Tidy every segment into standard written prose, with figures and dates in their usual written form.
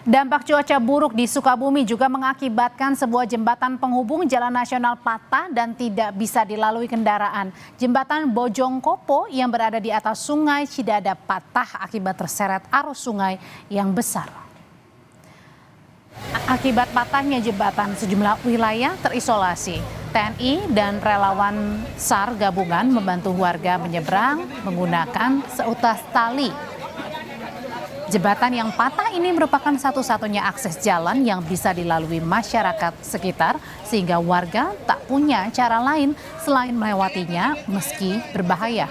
Dampak cuaca buruk di Sukabumi juga mengakibatkan sebuah jembatan penghubung jalan nasional patah dan tidak bisa dilalui kendaraan. Jembatan Bojongkopo yang berada di atas Sungai Cidadap patah akibat terseret arus sungai yang besar. Akibat patahnya jembatan, sejumlah wilayah terisolasi. TNI dan relawan SAR gabungan membantu warga menyeberang menggunakan seutas tali. Jembatan yang patah ini merupakan satu-satunya akses jalan yang bisa dilalui masyarakat sekitar, sehingga warga tak punya cara lain selain melewatinya meski berbahaya.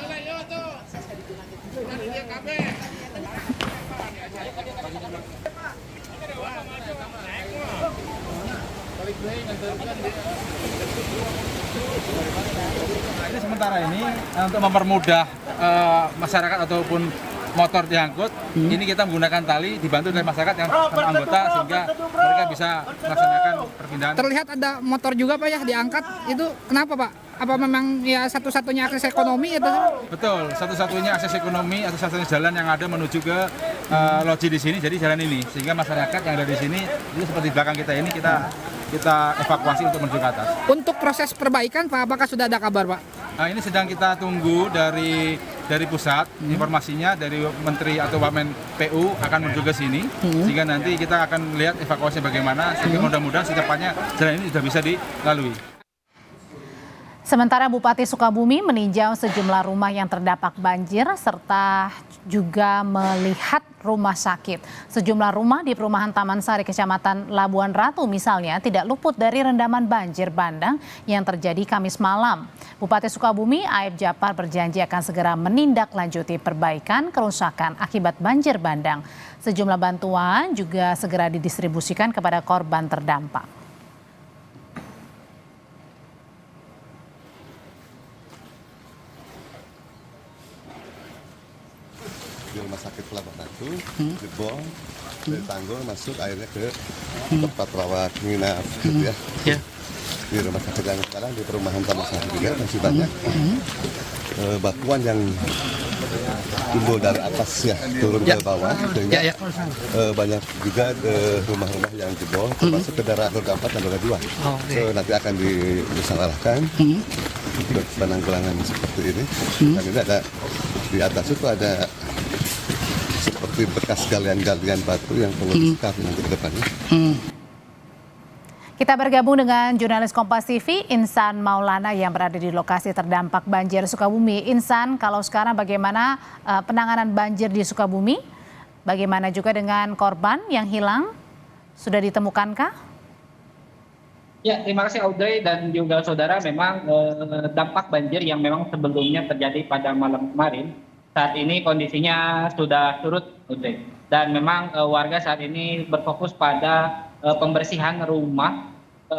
Ini sementara ini untuk mempermudah masyarakat ataupun motor diangkut, ini kita menggunakan tali dibantu dari masyarakat yang sama anggota sehingga mereka bisa melaksanakan perpindahan. Terlihat ada motor juga Pak ya diangkat, itu kenapa Pak? Apa memang ya satu-satunya akses ekonomi itu? Betul, satu-satunya akses ekonomi atau satu-satunya jalan yang ada menuju ke loji di sini, jadi jalan ini. Sehingga masyarakat yang ada di sini, itu seperti belakang kita ini kita evakuasi untuk menuju ke atas. Untuk proses perbaikan Pak, apakah sudah ada kabar Pak? Nah, ini sedang kita tunggu dari pusat informasinya dari Menteri atau Wamen PU akan menuju ke sini sehingga nanti kita akan lihat evakuasi bagaimana sehingga mudah-mudahan secepatnya jalan ini sudah bisa dilalui. Sementara Bupati Sukabumi meninjau sejumlah rumah yang terdampak banjir serta juga melihat rumah sakit. Sejumlah rumah di perumahan Taman Sari, Kecamatan Labuan Ratu misalnya tidak luput dari rendaman banjir bandang yang terjadi Kamis malam. Bupati Sukabumi Aib Japar berjanji akan segera menindaklanjuti perbaikan kerusakan akibat banjir bandang. Sejumlah bantuan juga segera didistribusikan kepada korban terdampak. Di rumah sakit Labuan Ratu, jebol dari tanggul masuk airnya ke tempat rawat inap gitu ya. Di rumah sakit yang sekarang di perumahan Taman Sari juga masih banyak batuan yang timbul dari atas ya turun ke bawah sehingga banyak juga rumah-rumah yang jebol termasuk ke daerah roda 4 dan roda 2. Nanti akan dimusyawarahkan untuk penanggulangan seperti ini. Dan ini ada di atas itu ada seperti bekas galian-galian batu yang perlu disekap nanti ke depannya. Kita bergabung dengan jurnalis Kompas TV Insan Maulana yang berada di lokasi terdampak banjir Sukabumi. Insan, kalau sekarang bagaimana penanganan banjir di Sukabumi? Bagaimana juga dengan korban yang hilang? Sudah ditemukankah? Ya, terima kasih Audrey dan juga saudara. Memang dampak banjir yang memang sebelumnya terjadi pada malam kemarin, saat ini kondisinya sudah surut, Audrey. Dan memang warga saat ini berfokus pada pembersihan rumah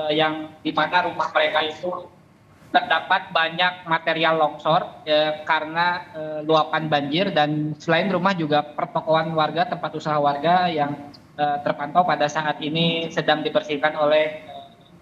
yang di mana rumah mereka itu terdapat banyak material longsor karena luapan banjir, dan selain rumah juga pertokoan warga, tempat usaha warga yang terpantau pada saat ini sedang dibersihkan oleh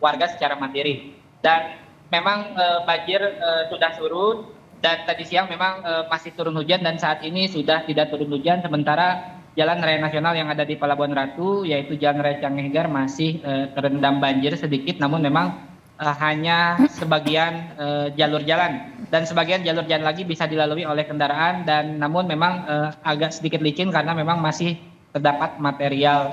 warga secara mandiri. Dan memang banjir sudah surut dan tadi siang memang masih turun hujan dan saat ini sudah tidak turun hujan, sementara jalan raya nasional yang ada di Pelabuhan Ratu yaitu Jalan Raya Canghegar masih terendam banjir sedikit, namun memang hanya sebagian jalur jalan dan sebagian jalur jalan lagi bisa dilalui oleh kendaraan, dan namun memang agak sedikit licin karena memang masih terdapat material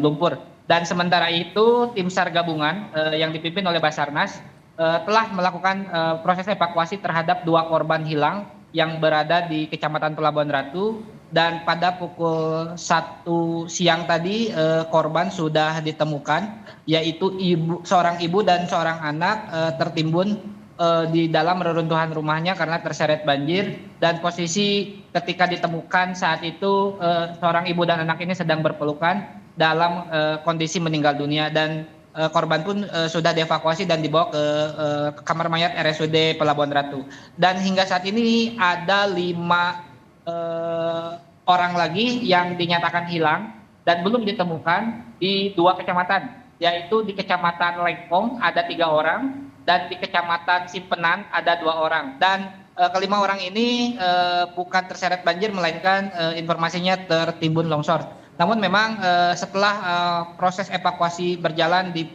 lumpur. Dan sementara itu tim SAR gabungan yang dipimpin oleh Basarnas telah melakukan proses evakuasi terhadap 2 korban hilang yang berada di Kecamatan Pelabuhan Ratu. Dan pada pukul 1 siang tadi korban sudah ditemukan, yaitu seorang ibu dan seorang anak tertimbun di dalam reruntuhan rumahnya karena terseret banjir. Dan posisi ketika ditemukan saat itu seorang ibu dan anak ini sedang berpelukan dalam kondisi meninggal dunia, dan korban pun sudah dievakuasi dan dibawa ke kamar mayat RSUD Pelabuhan Ratu. Dan hingga saat ini ada 5 orang lagi yang dinyatakan hilang dan belum ditemukan di 2 kecamatan, yaitu di Kecamatan Lengkong ada 3 orang dan di Kecamatan Simpenan ada 2 orang. Dan ke-5 orang ini bukan terseret banjir melainkan informasinya tertimbun longsor. Namun memang setelah proses evakuasi berjalan di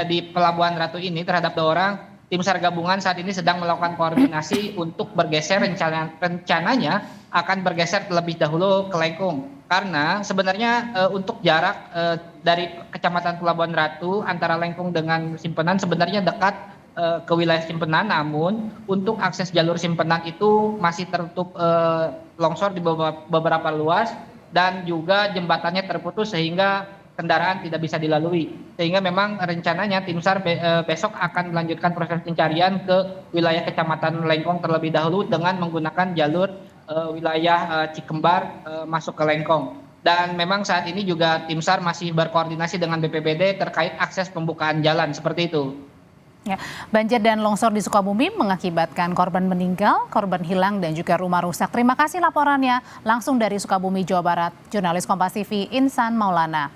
di Pelabuhan Ratu ini terhadap 2 orang, tim SAR gabungan saat ini sedang melakukan koordinasi untuk bergeser, rencananya akan bergeser terlebih dahulu ke Lengkung. Karena sebenarnya untuk jarak dari Kecamatan Pelabuhan Ratu antara Lengkung dengan Simpenan sebenarnya dekat ke wilayah Simpenan, namun untuk akses jalur Simpenan itu masih tertutup longsor di beberapa luas dan juga jembatannya terputus sehingga kendaraan tidak bisa dilalui. Sehingga memang rencananya tim SAR besok akan melanjutkan proses pencarian ke wilayah Kecamatan Lengkong terlebih dahulu dengan menggunakan jalur wilayah Cikembar masuk ke Lengkong. Dan memang saat ini juga tim SAR masih berkoordinasi dengan BPBD terkait akses pembukaan jalan seperti itu. Ya, banjir dan longsor di Sukabumi mengakibatkan korban meninggal, korban hilang dan juga rumah rusak. Terima kasih laporannya langsung dari Sukabumi, Jawa Barat, jurnalis Kompas TV Insan Maulana.